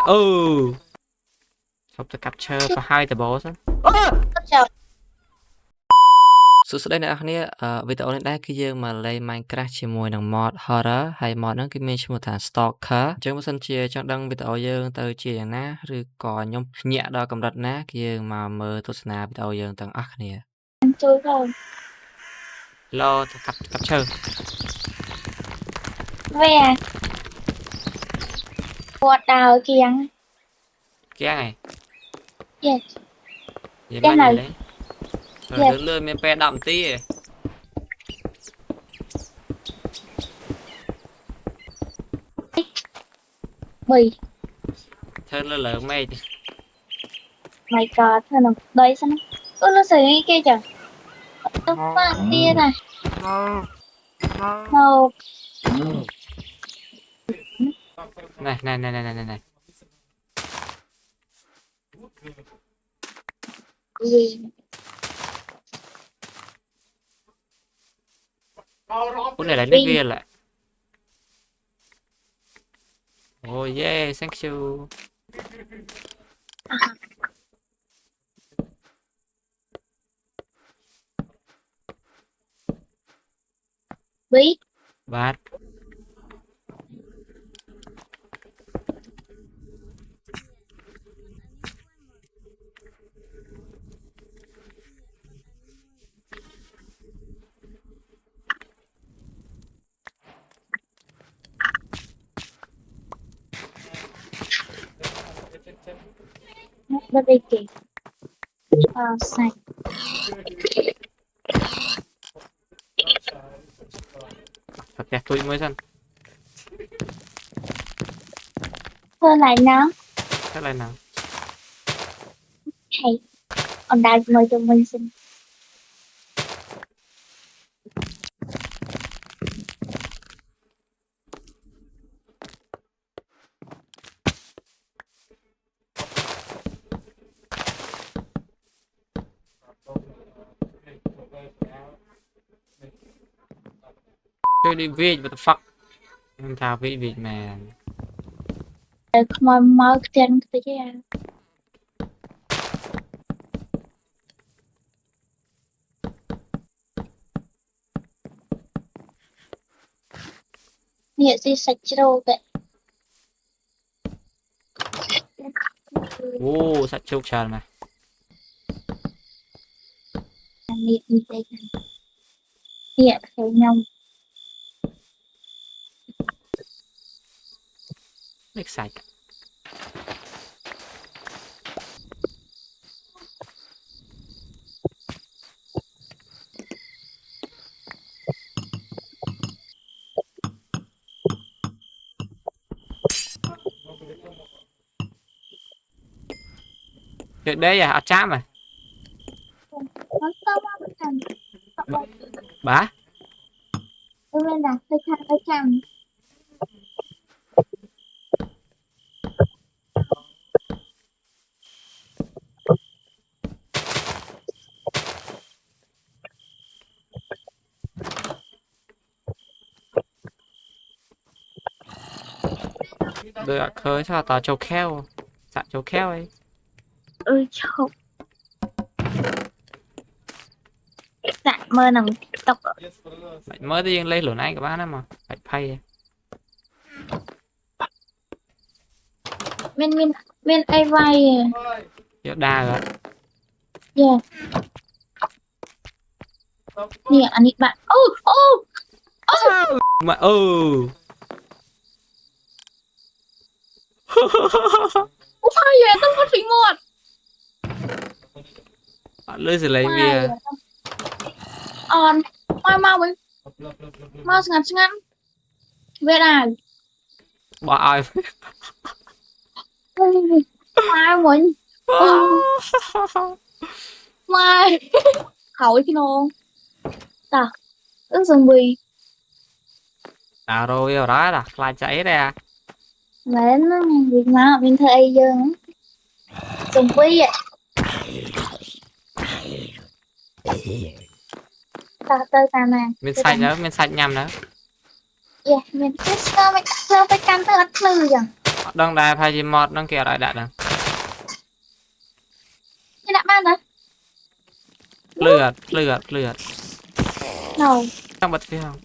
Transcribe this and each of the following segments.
ừ chụp từ capture và hai từ bố xong chào số đây nè này video này đây khi dương mà lấy Minecraft chỉ mùi bằng mod horror hay mod nó cái mình một thằng stalker chơi một sân chia cho đăng video dương từ chia ná rồi có nhóm nhẹ đo cầm đặt ná khi dương mà mơ tốt na video dương tầng ác nè anh chơi rồi lo capture về quạt đào kiếng cái này yes vậy cái mà nhìn này đấy yes lươn lươn mình pe đậm tí mày thơm lơ lợn mày mày có thôi nào đấy sao nó xử lý kia chẳng nó phát tia này nào này này này này này này này gì cái này là nước bia lại oh yeah thank you bí bát nó đi kì xài thật đẹp tôi mới dân thôi lại nó chắc là nào hay còn đại mời cho mình xin chơi đi về what the fuck em chào vị vị mà không mở tiền cái gì nghĩa gì sạch đâu vậy ô sạch châu tràn mà nghĩa như thế nghĩa theo nhau nước sạch chuyện đấy à chám à nó sâu quá mình thành bá tôi lên là tôi khăn tôi chạm được khơi sao tao châu kheo dạ châu kheo ấy chọc dạ mơ nằm TikTok mày mới đi lên lửa này các bạn á mà phải pay bên bên bên ai vai giờ đa rồi yeah nè anh ấy bạn ô ô ô mà ừ phải vậy tôi có phím một lưới sẽ lấy bia on mau ấy mau ngắn về này bỏ ai mai mình mai khẩu cái nô ta ứng zombie à rồi rồi đó là lại chạy ra đến Việt Nam bên thầy dương zombie ta tới ta nè mình xanh nhầm nữa yeah mình cứ sao phải canh tới ít lư vậy đang đài phải gì mọt đang kẹo lại đạt nè Thế đã ban hả? lừa Nào. đang bật cái không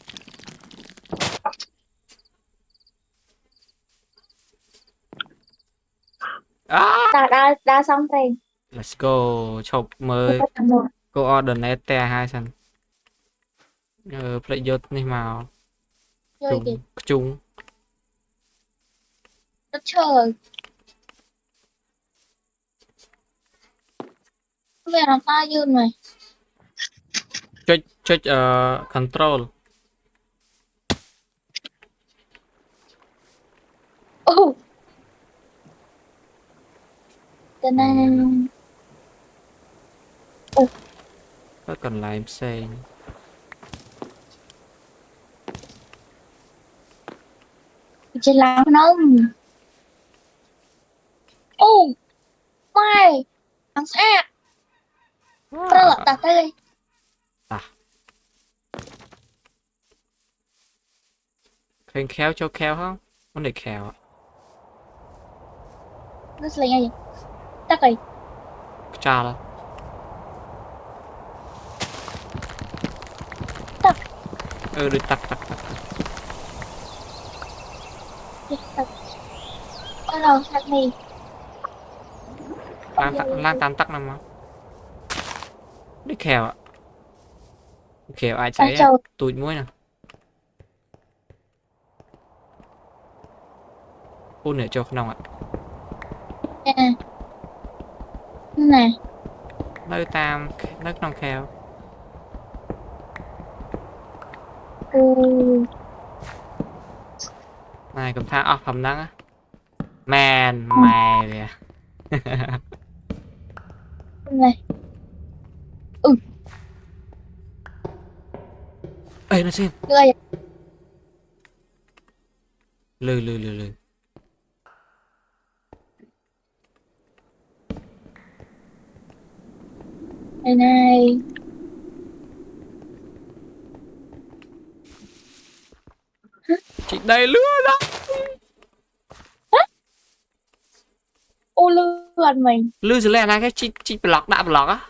Đã xong rồi. let's go chụp Tôi mới có tầm rồi. cô order này te hai sân play vô này màu Chơi kìa. chung Nó chờ. Về làm ta dương này. chơi control Ồ. Cho nên. Ồ. có còn lại xe Chị làm không? Ồ. Mai. Thằng xe. Nó lọt tạt đây. khen khéo cho khéo không vấn đề khéo ạ Nó sẽ là gì? Tắt rồi. cha là Tắt. được tắt Tắt. Ôi rồi, sạc mì. lan tam tắc nằm mà đi khéo ạ khéo ai À, cháy à trời. tụi muối nè phun để cho không ạ Nè. Nè. nơi tam nơi non khéo Ừ. này cầm thang cầm nắng á mè kìa Này. Ừ. ê nó xin Đưa vậy. lừ Này này. chị đây lứa đó Ô lươn mình. lư dưới này cái chị block đã block á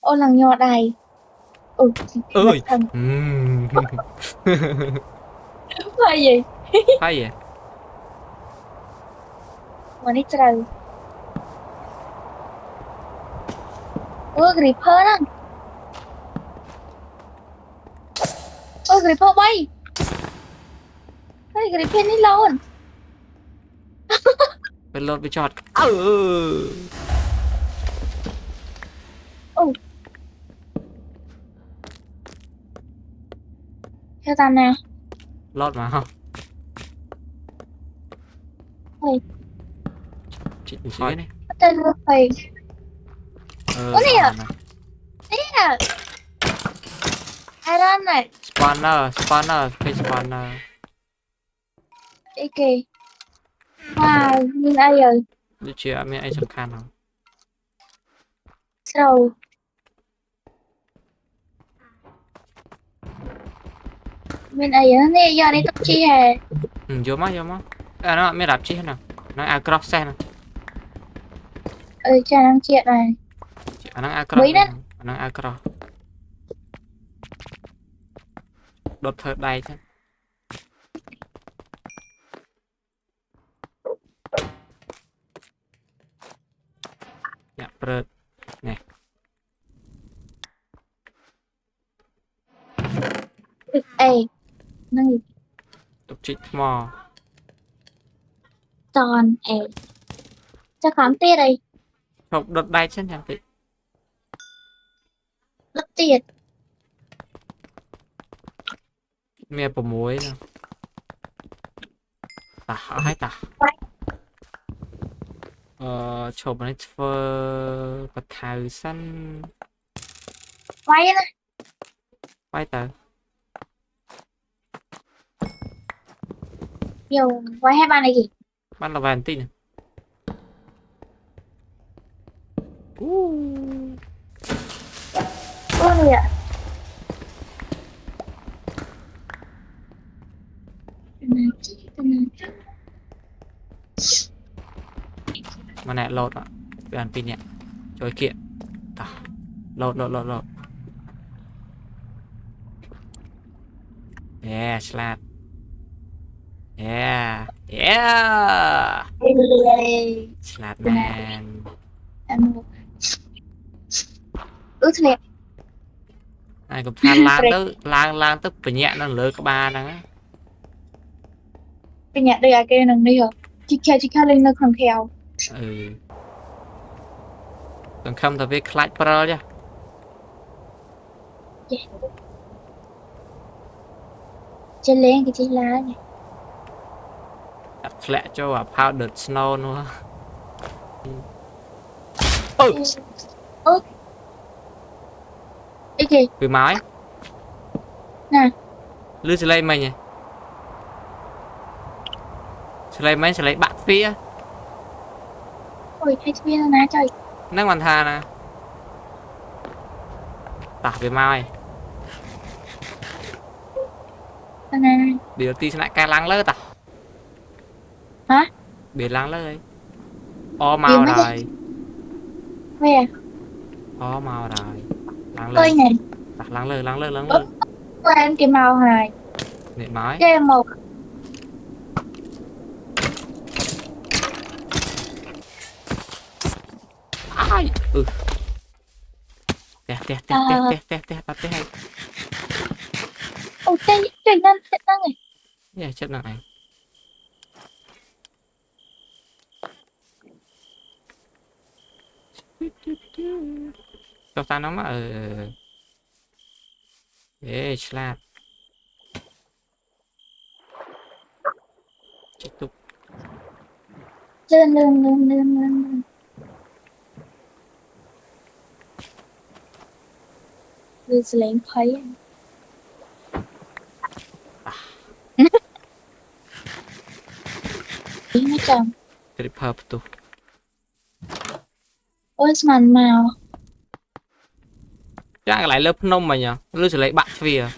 Ô lằng nhỏ đầy. Ừ. ơi Thần. Phải gì? hay vậy Mà đi trời. Ôi Gripper đó. Ôi Gripper bay. Ôi Gripper đi luôn. bên lột bên chọt Ừ. Theo tao nè. lọt mà không Ôi. chị xíu này Tên luôn phải. Ôi nè. spawn Nè. Iron này. spawner cái spawner Ê kì. Wow. Nhưng ai rồi. đi chưa mấy anh sắp khăn không Sao? Mình ấy nè giờ đây tóc chi hè. vô má à, nó mới đạp chi hết nào nó across xe nè Ừ chả năng chuyện này. nó across Mấy đấy. nó across đột thở đầy chứ dạ bật nè Ê. Năng tục chích mò tròn. Ê. Chắc khám tiết đây. không đột đầy chứ chẳng thì Đất tiệt. mẹ bỏ muối nè tả hai tả chụp này phơ bật thảo xanh Quay này. quay tờ Nhiều quay hai bàn này kì. bắt là vàng tin Ôi rồi ạ. mà nè lột ạ về ăn pin nhẹ trời kia lột yeah slap yeah slap man ai cũng than lan tới bị nhẹ nó lỡ các ba đó cái nhà đây cái này đi hả chị kha lên nó không theo ừ còn không thì biết clutch pro chứ chơi lên cái chơi lá này đặt lẹ cho vào powdered snow nữa cái gì vì máy nè lư sẽ lên mày nhỉ sẽ lên mấy sẽ lấy bạc phía ôi hay chơi nè trời năng hoàn thà nè tả về mai nè điều ti sẽ lại ca lăng lơ tả hả bị lăng lơ ấy o màu rồi về o màu rồi lăng lơ ơi này tả lăng lơ em cái màu hài nệ máy cái màu ai tè bắt tè hay ôi chơi năng này yeah, chất năng này cho ta nó mà slap chết tục lên lên lên thấy nó chồng triple tu ôi màn màu chắc lại lớp nông mà nhỉ lưu sẽ lấy bạn phía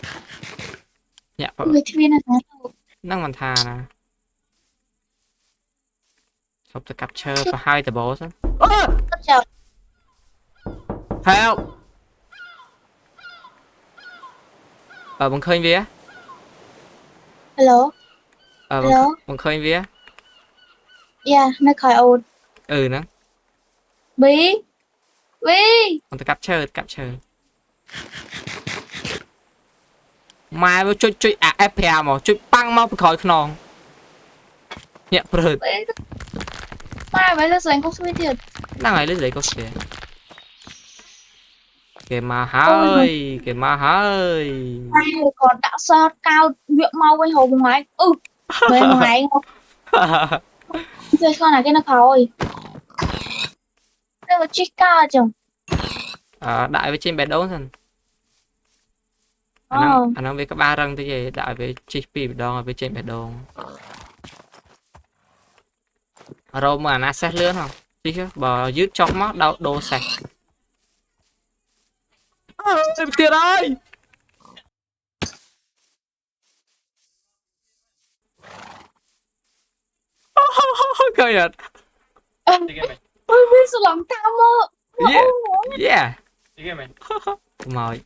dạ vợ người thiên là năng hoàn thà nè xong tôi capture và hai tờ boss á chào help bằng khơi vía hello bằng khơi vía yeah nó khỏi ồn ừ nó bí còn tôi capture mai với chui fpm mà chui băng mau khỏi non nhẹ bự mai vậy là anh không suy tiền đang ngày lấy có kìa kìa mà hơi còn đã sao cao huyện mau với hồ ngoài bên ngoài chơi con này cái nó thôi đây là chica chồng đại với trên bè đấu thần anh nói với các ba răng thế gì đại với chiếc đo với trên bè đấu rồi mà nó xét lươn không chứ bò dứt trong mắt đâu đồ sạch tiền ơi cười nhật ôi biết sự lòng tham mơ yeah mời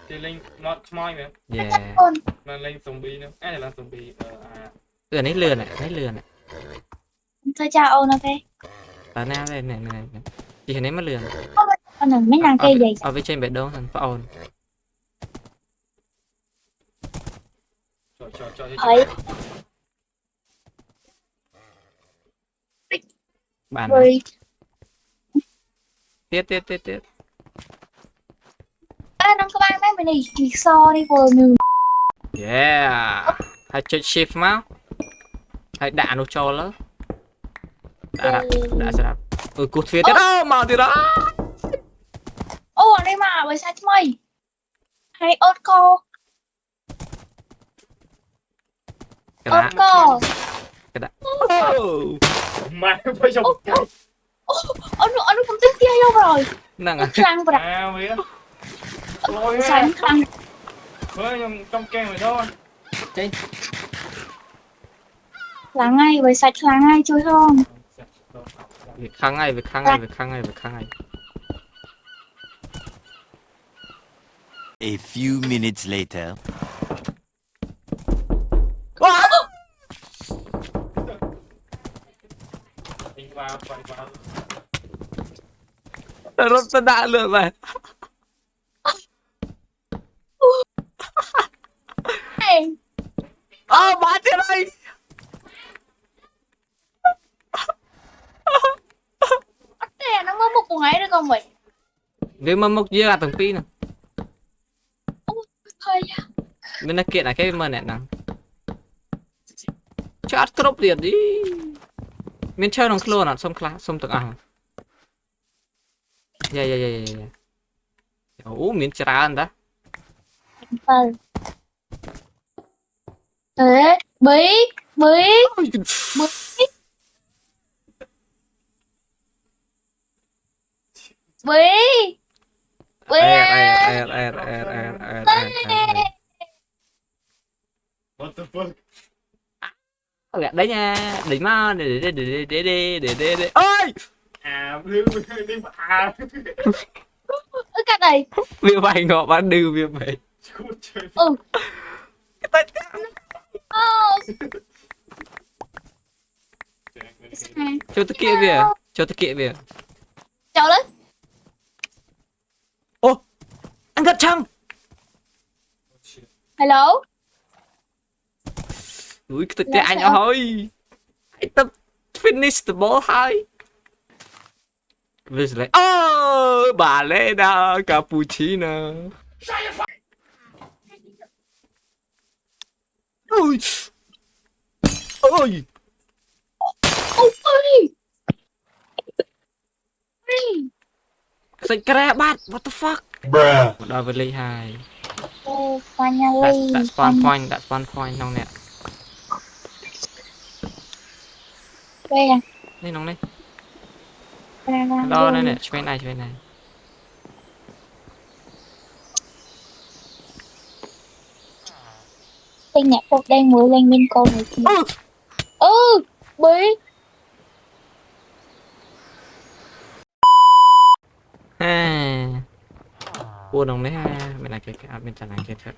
thì linh mod smoi mà yeah là linh zombie nữa ai là zombie lấy lừa này thôi chào ôn ok tao na đây này chỉ nếu mà lừa con này mấy nàng cây gì ở bên trên bệ đâu thằng phải ổn ấy bạn rồi tiết nó có ban đấy mình đi chỉ so đi vừa mình yeah hãy chơi shift máu hãy đạn nó cho lỡ đã sẽ đạp cút phía tiết đó màu thì đó ở đây mà với sao mày hay ớt co ớt co cái đã mày phải dùng nó không tính kia đâu rồi năng khăn vào Ôi Sáng khăn. ơi nhầm trong kem rồi thôi. Chơi. Là ngay với sạch là ngay chui không? Việc khăn ngay, việc khăn ngay, việc khăn ngay, việc khăn ngay. A few minutes later. Đi vào, quay vào. Rất đã lượt rồi. Ê, Bá chết đây. thế nó có một ngày được không vậy? Việc mà mục dưa tầng pi nè. Thôi Bên này kiện là cái mà nè nè. Chat crop tiền đi. Mình chơi nông clone à, xong từng à. Dạ. Mình chả ăn đó. phần. Thế, bí, bí, bí, bí. What the fuck? Đấy nha, đỉnh mà để. Ôi! À, đi à. Ơ cái này. Việc mày ngọ bán đưa việc mày. Ừ. Cho tôi kia về, cho tôi kia về. Chào đấy. Ô, anh gặp chăng? Hello. Ui, tôi kia anh ơi. Anh tập finish the ball high. Với lại, bà Lena Cappuccino. Ui. Ôi. Ôi. Sạch crab bat, what the fuck? Bruh. Đòi với Lee 2. Ô, finally. That's spawn point nông nè. Đây à. Đây nông đây. Đây là Đó đây nè, bên này. Tên nhạc phục đang mới lên bên cô này kìa. Bí. Ha. Cua nông đấy ha, bên này cái bên trái này cái thật.